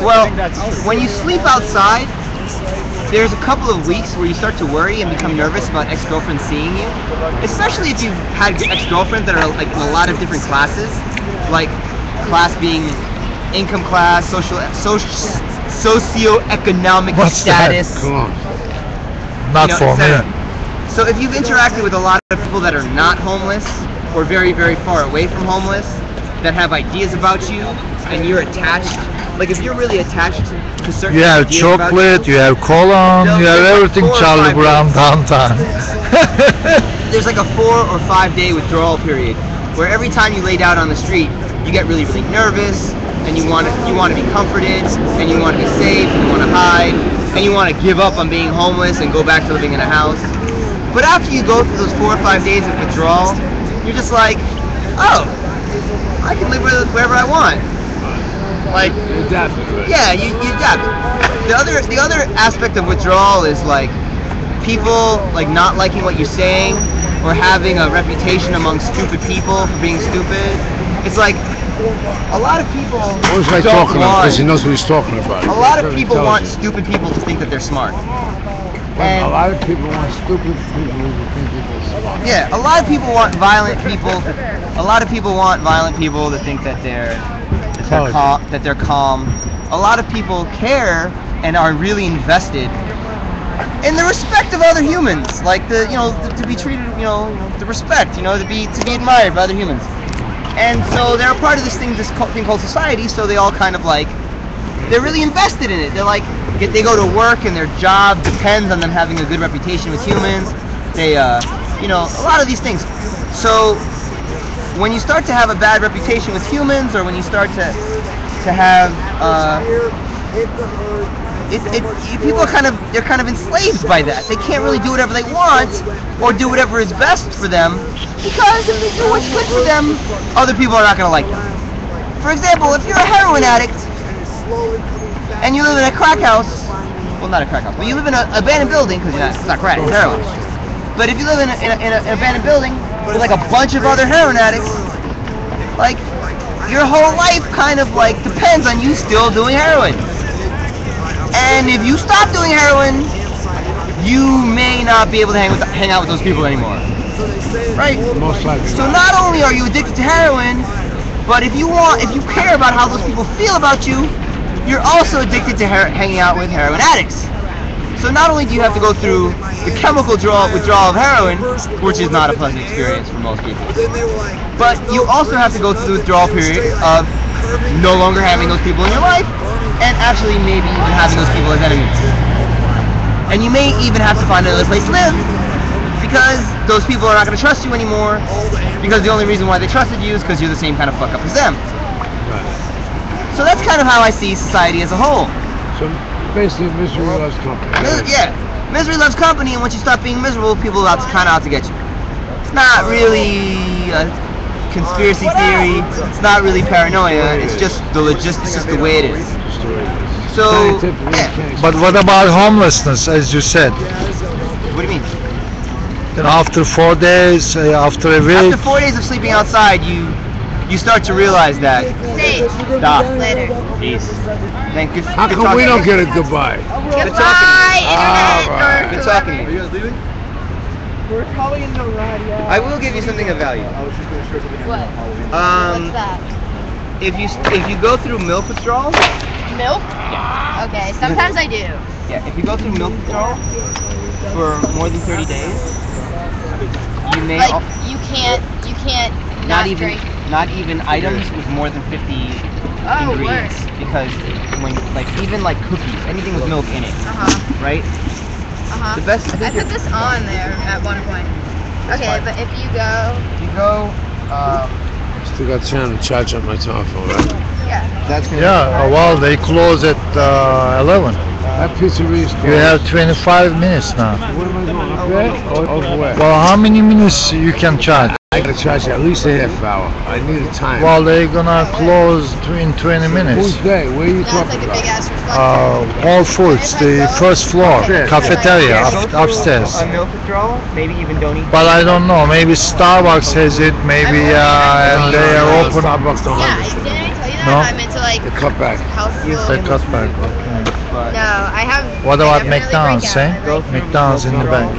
Well, when you sleep outside, there's a couple of weeks where you start to worry and become nervous about ex-girlfriends seeing you, especially if you've had ex-girlfriends that are like in a lot of different classes, like class being income class, socioeconomic status. Come on. Not for me. So if you've interacted with a lot of people that are not homeless or very, very far away from homeless, that have ideas about you, and you're attached, like if you're really attached to certain You have ideas chocolate, you have cola, you have everything Charlie Brown downtown. There's like a 4 or 5 day withdrawal period where every time you lay down on the street, you get really, really nervous, and you want to be comforted, and you want to be safe, and you want to hide, and you want to give up on being homeless and go back to living in a house. But after you go through those 4 or 5 days of withdrawal, you're just like, oh, I can live wherever I want. Like, yeah, you adapt. The other aspect of withdrawal is like people like not liking what you're saying or having a reputation among stupid people for being stupid. It's like a lot of people What was I talking about? Because he knows what he's talking about. A lot of people want stupid people to think that they're smart. And a lot of people want stupid people to think that they're smart. Yeah, a lot of people want violent people. A lot of people want violent people to think that they're calm. A lot of people care and are really invested in the respect of other humans, like to be treated, the respect, to be admired by other humans. And so they're a part of this thing called society. So they all kind of they're really invested in it. They're like, they go to work and their job depends on them having a good reputation with humans. They, a lot of these things. So when you start to have a bad reputation with humans, or when you start to have, people are they're kind of enslaved by that. They can't really do whatever they want or do whatever is best for them, because if they do what's good for them, other people are not going to like them. For example, if you're a heroin addict and you live in a crack house, well, not a crack house, but you live in an abandoned building, because it's not crack, it's heroin. But if you live in an abandoned building with like a bunch of other heroin addicts, like your whole life kind of depends on you still doing heroin. And if you stop doing heroin, you may not be able to hang out with those people anymore. Right? Most likely. So not only are you addicted to heroin, but if you care about how those people feel about you, you're also addicted to hanging out with heroin addicts. So not only do you have to go through the chemical withdrawal of heroin, which is not a pleasant experience for most people, but you also have to go through the withdrawal period of no longer having those people in your life, and actually maybe even having those people as enemies. And you may even have to find another place to live, because those people are not going to trust you anymore, because the only reason why they trusted you is because you're the same kind of fuck up as them. So that's kind of how I see society as a whole. So basically, misery loves company. Yeah, misery loves company, and once you stop being miserable, people are kind of out to get you. It's not really a conspiracy theory. It's not really paranoia. It's just it's just the way it is. So, yeah. But what about homelessness, as you said? What do you mean? Then after 4 days, after a week. After 4 days of sleeping outside, you start to realize that. Stop. Later. Peace. Thank you. How come we don't get a goodbye? Goodbye, internet. Good talking to you. Are you guys leaving? We're probably in the ride, yeah. I will give you something of value. I was just going to share something. What? What's that? If you go through milk withdrawal. Milk? Yeah. Okay, sometimes I do. Yeah, if you go through milk withdrawal for more than 30 days, you may you can't not drink. Not even items with more than 50 ingredients, because when even cookies, anything with milk in it, right? The best. I put this on there at one point. Okay, but if you go. Still got time to charge up my telephone, right? Yeah. That's gonna Well, they close at 11. That pizzeria's closed. You have 25 minutes now. What am I going up there? Over where? Well, how many minutes you can charge? I gotta charge at least a half hour. I need a time. Well, they're gonna close in 20 minutes. Who's they? Where are you That's talking like a about? big ass reflection. All Foods, the first floor, cafeteria, upstairs. A milk withdrawal, maybe even don't eat. But I don't know, maybe Starbucks has it, maybe and they are open. Starbucks don't Yeah, have this shit. didn't I tell you that? No? I'm into like The cutback. health food. The cutback. Okay. No, I have. What I about definitely McDonald's, break out. eh? I like- McDonald's in the back.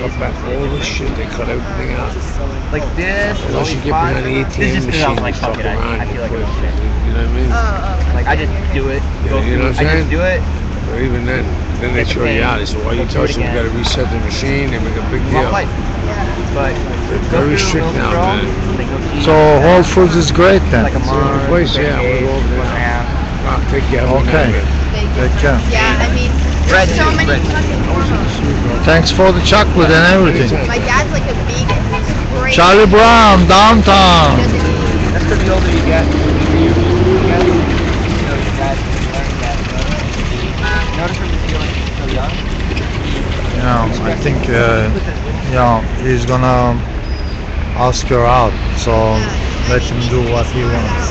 Cutback. All this shit, they cut everything out. Like this, Unless you get behind the this ATM is just 'cause I machine, was like, you fuck fuck it, around, I you feel like put, I'm shit. you know what I mean? Oh, Like I just do it, go You know what I'm through, I saying? just do it, Or even then they throw you out. They say, why are you Go do it touching? You again. gotta reset the machine. They make a big move on deal. life. But They're go very through, strict go now, through all, man. then go eat. So Whole Foods is great then. like a It's a month, place, 30 yeah, we'll days, go over month and a there. half. I'll take you out. Okay. big Take care. difference. Yeah, I mean, Bread there's so too, many bread. fucking hormones. Thanks for the chocolate and everything. My dad's like a vegan. He's crazy. Charlie Brown, downtown. He doesn't eat. That's because the older you get, you know your dad, you learn that. Notice when you feel like you're so young. You know, I think he's gonna ask her out. So let him do what he wants.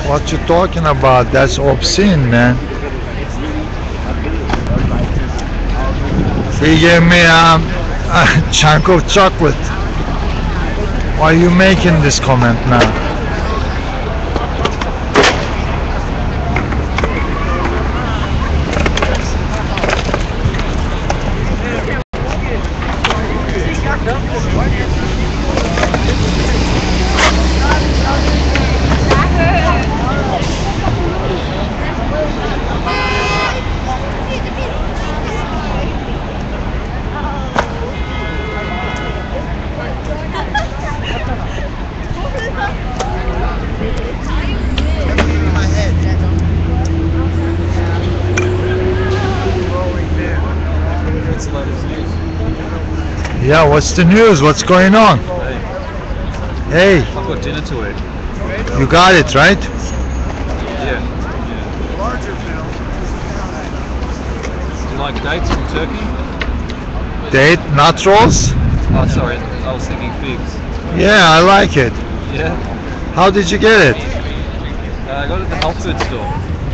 What you talking about? That's obscene, man. He gave me a chunk of chocolate. Why are you making this comment now? Yeah, what's the news? What's going on? Hey, I've got dinner to eat. you got it, right? Yeah. Do you like dates from Turkey? Date, nut rolls? Oh, sorry, I was thinking figs. Yeah, I like it. Yeah. How did you get it? I got it at the health food store.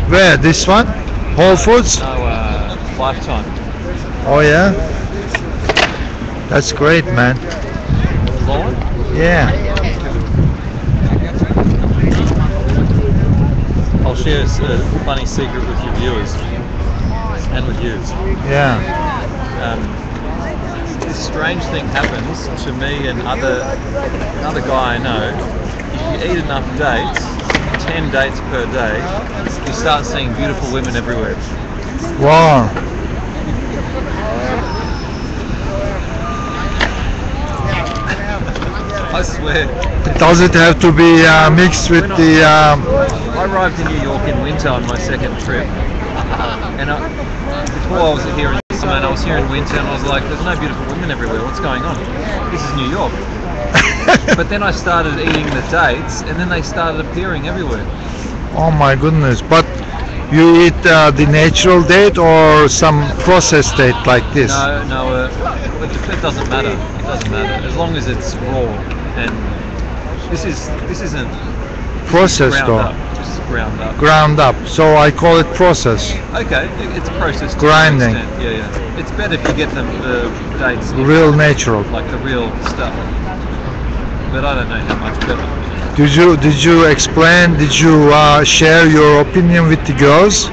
Where? This one? Whole Foods? No, Lifetime. Oh yeah? That's great, man. Lawn? Yeah. I'll share a funny secret with your viewers and with you. Yeah. This strange thing happens to me and another guy I know. If you eat enough dates, 10 dates per day, you start seeing beautiful women everywhere. Wow. I swear. Does it have to be mixed with the? I arrived in New York in winter on my second trip, and before I was here in summer, and I was here in winter, and I was like, "There's no beautiful women everywhere. What's going on? This is New York." But then I started eating the dates, and then they started appearing everywhere. Oh my goodness! But you eat the natural date or some processed date like this? No, it doesn't matter. It doesn't matter as long as it's raw. And this isn't Processed ground or up. This is ground up. ground up. So I call it process. Okay, it's processed. to Grinding. some extent. Yeah. It's better if you get the dates Real natural. like the real stuff. But I don't know how much better. Did you explain? Did you share your opinion with the girls?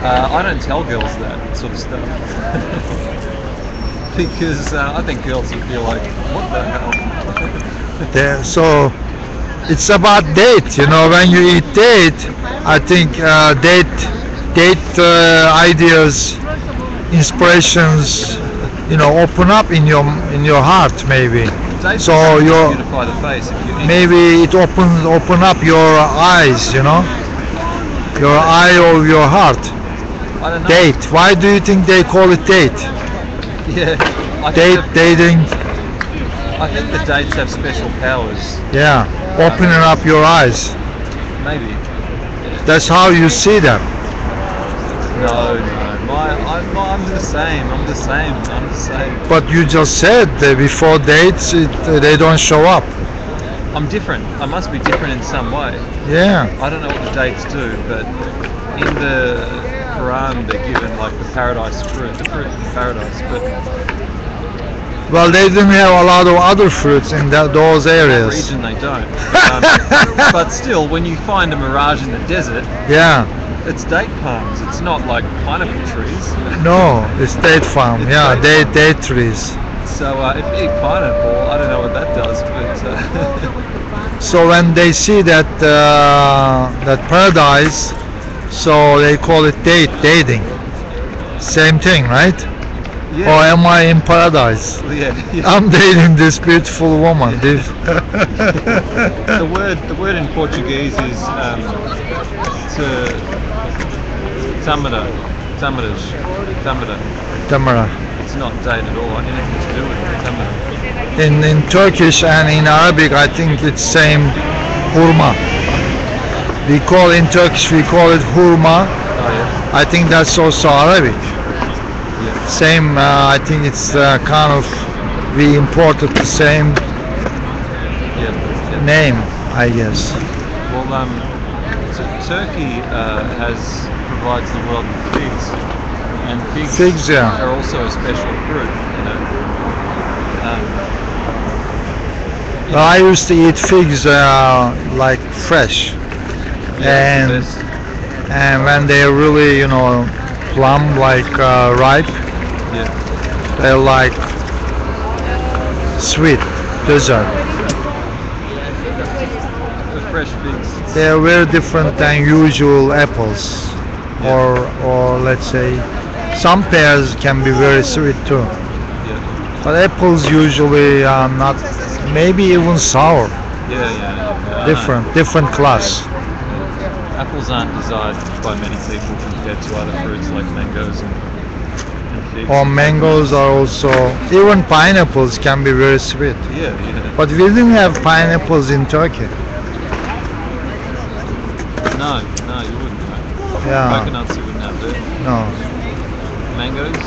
I don't tell girls that sort of stuff because I think girls would feel like, what the hell? So it's about date. You know, when you eat date, I think date ideas, inspirations, you know, open up in your heart maybe. Dates So are your beautify the face if you eat. maybe it open up your eyes, you know, your eye of your heart. I don't know. Date. Why do you think they call it date? Yeah. I think dating. I think the dates have special powers. Yeah, opening up your eyes. Maybe. That's how you see them. No. I'm the same. I'm the same. I'm the same. But you just said that before dates, they don't show up. I'm different. I must be different in some way. Yeah. I don't know what the dates do, but in the Quran they're given like the paradise fruit, the fruit of paradise. But Well, they didn't have a lot of other fruits in those in that areas. region they don't. But still, when you find a mirage in the desert, Yeah. it's date palms. It's not like pineapple trees. No, it's date farm. It's Yeah, date date trees. So if you eat pineapple, I don't know what that does, but So when they see that that paradise, so they call it dating. Same thing, right? Or yeah, am I in paradise? yeah. I'm dating this beautiful woman. The word in Portuguese is tamara, tamara. Tamara. It's not date at all. Anything to do with tamara. In Turkish and in Arabic, I think it's same hurma. In Turkish we call it hurma. Oh yeah. I think that's also Arabic. Yeah. Same. I think it's kind of we imported the same Yeah. Yeah. name, I guess. Well, Turkey provides the world with figs, and Figs, yeah. are also a special fruit. Well, I used to eat figs like fresh, Yeah, and the best. and when they're really, plumb, like ripe, Yeah. they're like sweet dessert. The fresh figs. They're very different than usual apples, or let's say, some pears can be very sweet too. Yeah. But apples usually are not, maybe even sour. Yeah. Different class. Apples aren't desired by many people compared to other fruits like mangoes and figs. Or mangoes are also, even pineapples can be very sweet. Yeah. But we didn't have pineapples in Turkey. No, you wouldn't. No. Yeah, Coconuts you wouldn't have there. no. Mangoes?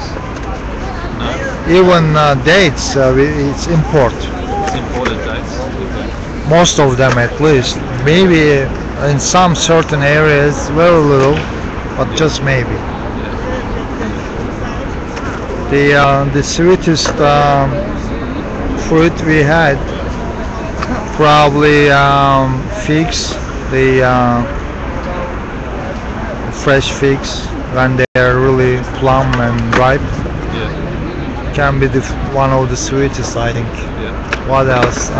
No. Even dates, it's import. It's imported dates. Okay. Most of them at least. Maybe in some certain areas, very little, but just maybe. Yeah. The sweetest fruit we had, probably figs, the fresh figs when they are really plump and ripe, Yeah. can be one of the sweetest, I think. Yeah. What else?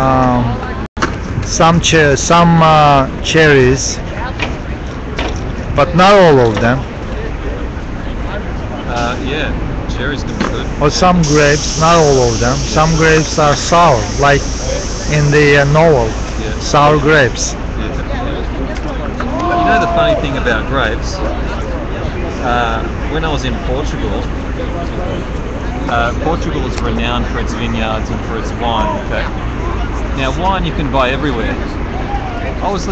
Some cherries, but not all of them. Yeah. Cherries can be good. Or some grapes, not all of them. Some grapes are sour, like in the novel, Yeah. sour grapes. Yeah. You know the funny thing about grapes? When I was in Portugal, Portugal is renowned for its vineyards and for its wine. In fact, now wine you can buy everywhere. I was